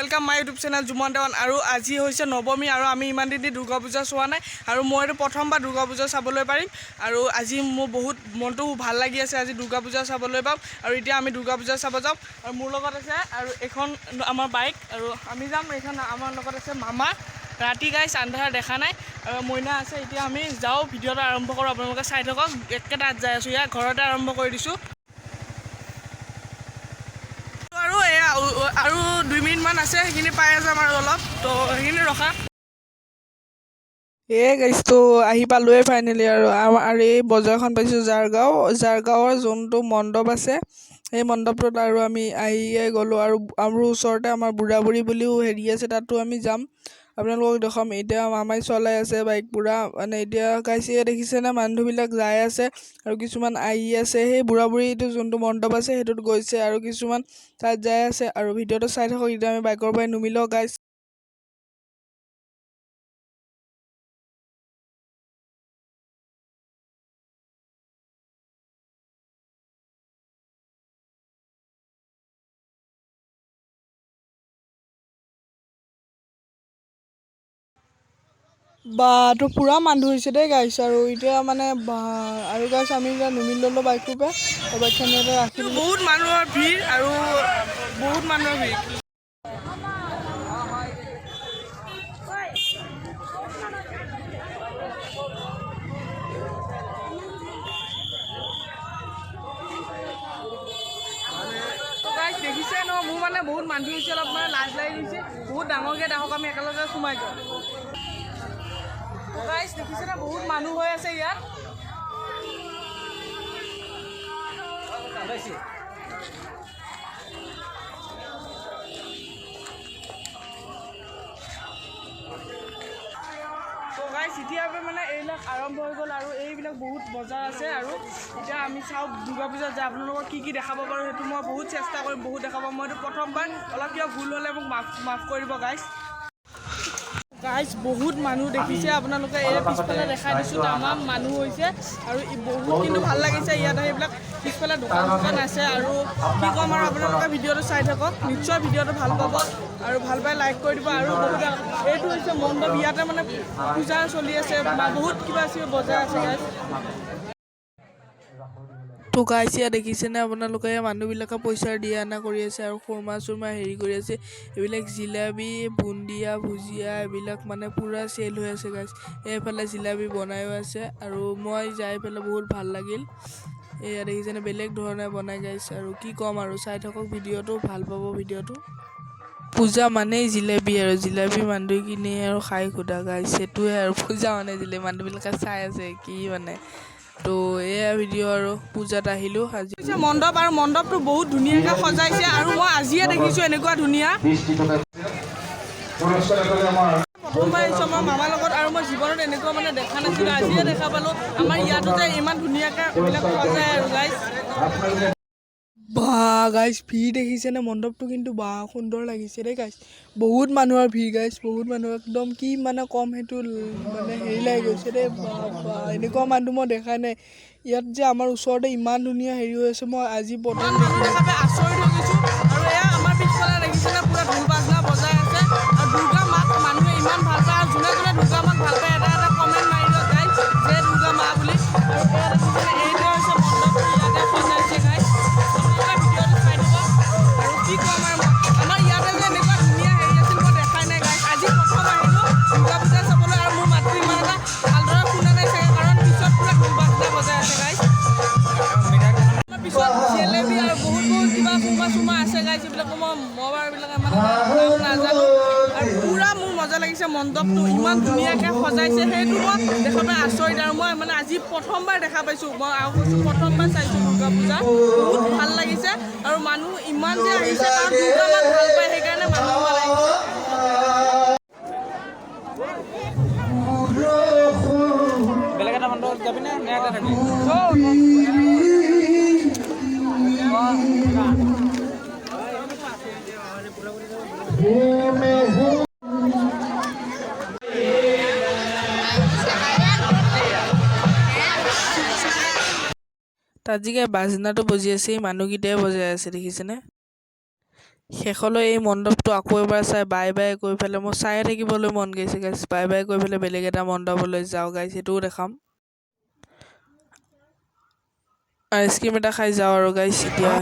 Welcome my YouTube channel Juman देवान और आज হৈছে नवमी और आम इन दिन दुर्गा पूजा चुआ ना और मैं प्रथमबार दुर्गा पूजा चाबले पारिम और आज मोर बहुत मन तो ভাল লাগি আছে आज दुर्गा पूजा चाबले पाम और इतना आम दुर्गा पूजा चाब जाम और मोर लगत আছে और एखन आमार बाइक और आमी जाम एखन आमार लगत আছে मामा राति गाइस आंधार देखा ना और मैना আছে इतना आमी जाओ भिडिओ आरम्भ करो आपलोके चाइ थকক एकेटात जाय आछो या घरते आरम्भ कर दिसु और 2 मिनिट मान আছে সেইখিনি পাই যাম আৰু অলপ তো সেইখিনি ৰখা গাইছ তো আহি পালোৱে ফাইনেলি আৰু এই বজাৰখন পাইছো জাৰগাঁৱৰ যোনটো মণ্ডপ আছে এই মণ্ডপটোত আৰু আমি আহিয়ে গ'লো আৰু আমাৰ ওচৰতে আমাৰ বুঢ়া বুঢ়ী বুলিও হেৰি আছে তাতো আমি যাম আপোনালোকক দেখাম এতিয়া মামাই চলাই আছে বাইক পুৰা মানে এতিয়া গাইছে দেখিছে না মানুহবিলাক যাই আছে আৰু কিছুমান আহি আছে সেই বুঢ়া বুঢ়ীটো যোনটো মণ্ডপ আছে সেইটোত গৈছে আৰু কিছুমান তাত যাই আছে আৰু ভিডিঅ'টো চাই থাকক এতিয়া আমি বাইকৰ পৰাই নুমিলো গাইছ বা তো পুৰা মানুহ হৈছে দেই গাইছ আৰু এতিয়া মানে আৰু গাইছ আমি এতিয়া নুমিল ল'লো বাইকটোৰ পৰা বাইকখনতে ৰাখি বহুত মানুহৰ ভিৰ আৰু বহুত মানুহৰ ভিৰ দেখিছে ন মোৰ মানে বহুত মানুহ হৈছে অলপ মানে লাজ লাগি গৈছে বহুত ডাঙৰকৈ দেখক আমি একেলগে সোমাই যাওঁ গাইছ দেখিছে না বহুত মানুহ হৈ আছে ইয়াত এতিয়াপে মানে এইবিলাক আৰম্ভ হৈ গ'ল আৰু এইবিলাক বহুত বজাৰ আছে আৰু এতিয়া আমি চাওঁ দুৰ্গা পূজাত যে আপোনালোকক কি দেখাব পাৰোঁ সেইটো মই বহুত চেষ্টা কৰিম বহুত দেখাব মইতো প্ৰথমবাৰ অলপ কিবা ভুল হ'লে মোক মাফ কৰিব গাইছ বহুত মানুহ দেখিছে আপোনালোকে এই পিছফালে দেখাই দিছোঁ তামাম মানুহ হৈছে আৰু বহুত কিন্তু ভাল লাগিছে ইয়াত এইবিলাক পিছফালে দোকান আছে আৰু কি ক'ম আৰু আপোনালোকে ভিডিঅ'টো চাই থাকক নিশ্চয় ভিডিঅ'টো ভাল পাব আৰু ভাল পাই লাইক কৰি দিব আৰু বহুত এইটো হৈছে মণ্ডপ ইয়াতে মানে পূজা চলি আছে বহুত কিবা বজাৰ আছে গাইছ তো গাইছ ইয়াত দেখিছেনে আপোনালোকে মানুহবিলাকে পইচা দিয়া আনা কৰি আছে আৰু খুৰমা চুৰমা হেৰি কৰি আছে এইবিলাক জিলাপি বুন্দিয়া ভুজিয়া এইবিলাক মানে পুৰা চেল হৈ আছে গাইছ এইফালে জিলাপি বনায়ো আছে আৰু মই যাই পেলাই বহুত ভাল লাগিল এয়া দেখিছেনে বেলেগ ধৰণে বনাই গাইছ আৰু কি ক'ম আৰু চাই থাকক ভিডিঅ'টো ভাল পাব ভিডিঅ'টো পূজা মানেই জিলাপি আৰু জিলাপি মানুহে কিনে আৰু খাই খুদা গাইছ সেইটোৱে আৰু পূজা মানে জিলাপি মানুহবিলাকে চাই আছে কি মানে তো এয়া ভিডিঅ' আৰু পূজাত আহিলোঁ আজি মণ্ডপ আৰু মণ্ডপটো বহুত ধুনীয়াকৈ সজাইছে আৰু মই আজিয়ে দেখিছোঁ এনেকুৱা ধুনীয়া প্ৰথমবাৰ আহিছোঁ আমাৰ মামাৰ লগত আৰু মই জীৱনত এনেকুৱা মানে দেখা নাছিলোঁ আজিয়ে দেখা পালোঁ আমাৰ ইয়াতো যে ইমান ধুনীয়াকৈ এইবিলাক সজায় আৰু গাইছ বা গাইছ ভিৰ দেখিছেনে মণ্ডপটো কিন্তু বা সুন্দৰ লাগিছে দেই গাইছ বহুত মানুহৰ ভিৰ গাইছ বহুত মানুহ একদম কি মানে কম সেইটো মানে হেৰি লাগি গৈছে দেই বা এনেকুৱা মানুহ মই দেখাই নাই ইয়াত যে আমাৰ ওচৰতে ইমান ধুনীয়া হেৰি হৈ আছে মই আজি প্ৰথম দেখাবে আচৰিত হৈ গৈছোঁ আৰু এয়া আমাৰ পিছফালে দেখিছেনে পুৰা ঢোল বাজনা বজাই আছে আৰু দুৰ্গা মাক মানুহে ইমান ভাল পায় আৰু যোনে যোনে দুৰ্গা মাক ভাল পায় এটা কমেণ্ট মাৰি দিয়ক গাইছ যে দুৰ্গা মা বুলি আৰু এয়া দেখিছেনে এইটোৱে হৈছে মণ্ডপটো ইয়াতে সজাইছে গাইছ কি ক'ম আৰু আমাৰ ইয়াতে যে এনেকুৱা ধুনীয়া হেৰি আছিল মই দেখাই নাই গাইছ আজি প্ৰথম আহিলোঁ দুৰ্গা পূজা চাবলৈ আৰু মোৰ মাতটো ইমান এটা ভালদৰে শুনা নাই চাগে কাৰণ পিছত পুৰা ঢোল বাজনা বজাই আছে গাইছ পিছত জেলেবি আৰু বহুত কিবা খুৰমা চুৰমা আছে গাইছ এইবিলাক মই বাৰু এইবিলাক ইমান নাজানো আৰু পুৰা মোৰ মজা লাগিছে মণ্ডপটো ইমান ধুনীয়াকৈ সজাইছে সেইটো মই দেখা পাই আচৰিত আৰু মই মানে আজি প্ৰথমবাৰ দেখা পাইছোঁ মই আৰু কৈছোঁ প্ৰথমবাৰ চাইছোঁ দুৰ্গা পূজা বহুত ভাল লাগিছে আৰু মানুহ ইমান যে আহিছে কাৰণ দুৰ্গা মাক ভাল পায় সেইকাৰণে মানুহ ভাল আহিছে বেলেগ এটা মণ্ডপত যাবিনে নে এটা থাকি তাত যিকে বাজনাটো বজি আছে মানুহকেইটাই বজাই আছে দেখিছেনে শেষলৈ এই মণ্ডপটো আকৌ এবাৰ চাই বাই বাই কৈ পেলাই মোৰ চায়ে থাকিবলৈ মন গৈছে গাইছ। বাই বাই কৈ পেলাই বেলেগ এটা মণ্ডপলৈ যাওঁ গাইছ, সেইটোও দেখাম। আইচক্ৰীম এটা খাই যাওঁ আৰু গাইছ এতিয়া।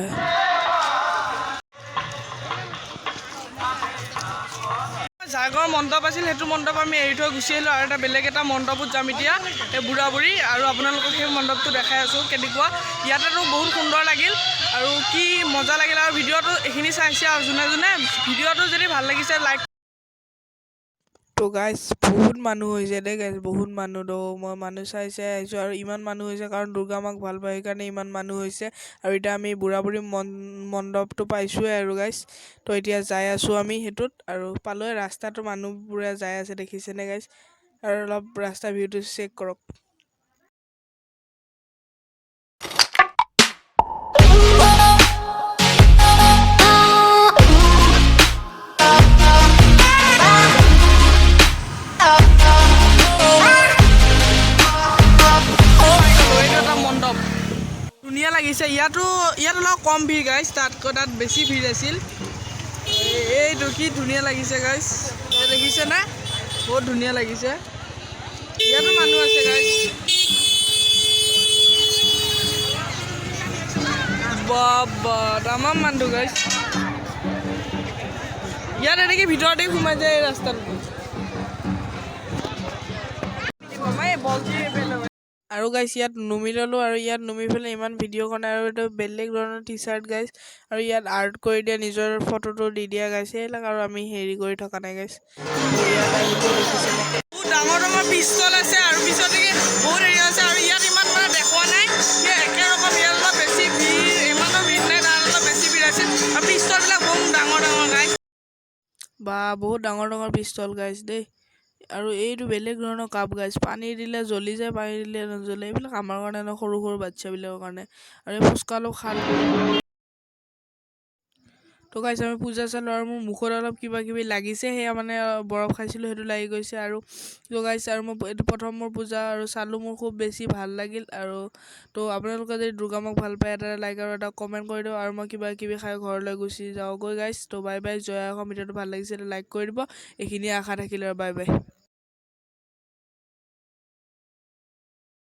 জাগৰ মণ্ডপ আছিল, সেইটো মণ্ডপ আমি এৰি থৈ গুচি আহিলোঁ আৰু এটা বেলেগ এটা মণ্ডপত যাম এতিয়া, এই বুঢ়া বুঢ়ী। আৰু আপোনালোকক সেই মণ্ডপটো দেখাই আছোঁ কেনেকুৱা। ইয়াতেতো বহুত সুন্দৰ লাগিল আৰু কি মজা লাগিল। আৰু ভিডিঅ'টো এইখিনি চাইছে আৰু যোনে যোনে ভিডিঅ'টো যদি ভাল লাগিছে লাইক। তো গাইজ বহুত মানুহ হৈছে দেই গাইজ, বহুত মানুহ। তো মই মানুহ চাই চাই আহিছোঁ আৰু ইমান মানুহ হৈছে কাৰণ দুৰ্গা মাক ভাল পায় সেইকাৰণে ইমান মানুহ হৈছে। আৰু এতিয়া আমি বুঢ়া বুঢ়ী মণ্ডপটো পাইছোঁৱে আৰু গাইজ। তো এতিয়া যাই আছোঁ আমি সেইটোত আৰু পালোৱে ৰাস্তাটো মানুহবোৰে যাই আছে দেখিছেনে গাইজ। আৰু অলপ ৰাস্তা ভিউটো চেক কৰক। ধুনীয়া লাগিছে। ইয়াত অলপ কম ভিৰ গাইজ, তাত বেছি ভিৰ আছিল। এইটো কি ধুনীয়া লাগিছে গাইজ, দেখিছে নে? বহুত ধুনীয়া লাগিছে। ইয়াতো মানুহ আছে গাইজ। বাবা তামাম মানুহ গাইজ। ইয়াত এনেকৈ ভিতৰতে সোমাই যায় এই ৰাস্তাটো। আৰু গাইজ ইয়াত নুমি ল'লোঁ আৰু ইয়াত নুমি পেলাই ইমান ভিডিঅ' কৰা নাই আৰু এইটো বেলেগ ধৰণৰ টি চাৰ্ট গাইজ। আৰু ইয়াত আৰ্ট কৰি দিয়া, নিজৰ ফটোটো দি দিয়া গাইজ, সেইবিলাক আৰু আমি হেৰি কৰি থকা নাই গাইজ। বহুত ডাঙৰ ডাঙৰ পিষ্টল আছে আৰু পিছতেকে বহুত হেৰি আছে আৰু ইয়াত ইমান মানে দেখুৱা নাই। একেৰকম ইয়াত অলপ বেছি ভিৰ, ইমানো ভিৰ নাই, তাত অলপ বেছি ভিৰ আছিল। আৰু পিষ্টলবিলাক বহুত ডাঙৰ ডাঙৰ গাইজ, বা বহুত ডাঙৰ ডাঙৰ পিষ্টল গাইজ দেই। আৰু এইটো বেলেগ ধৰণৰ কাপ গাইজ, পানী দিলে জ্বলি যায়, পানী দিলে নজ্বলে। এইবিলাক আমাৰ কাৰণে ন, সৰু সৰু বাচ্ছাবিলাকৰ কাৰণে। আৰু এই ফুচকা অলপ খাল। তো গাইজ আমি পূজা চালোঁ আৰু মোৰ মুখত অলপ কিবা কিবি লাগিছে, সেয়া মানে বৰফ খাইছিলোঁ সেইটো লাগি গৈছে। আৰু তো গাইজ আৰু মই এইটো প্ৰথম মোৰ পূজা আৰু চালোঁ, মোৰ খুব বেছি ভাল লাগিল। আৰু তো আপোনালোকে যদি দুৰ্গা মাক ভাল পায় এটা লাইক আৰু এটা কমেণ্ট কৰি দিব। আৰু মই কিবা কিবি খাই ঘৰলৈ গুচি যাওঁগৈ গাইজ। তো বাই বাই, জয় অসম। ভিডিঅ'টো ভাল লাগিছে লাইক কৰি দিব। এইখিনিয়ে আশা থাকিলে আৰু বাই বাই।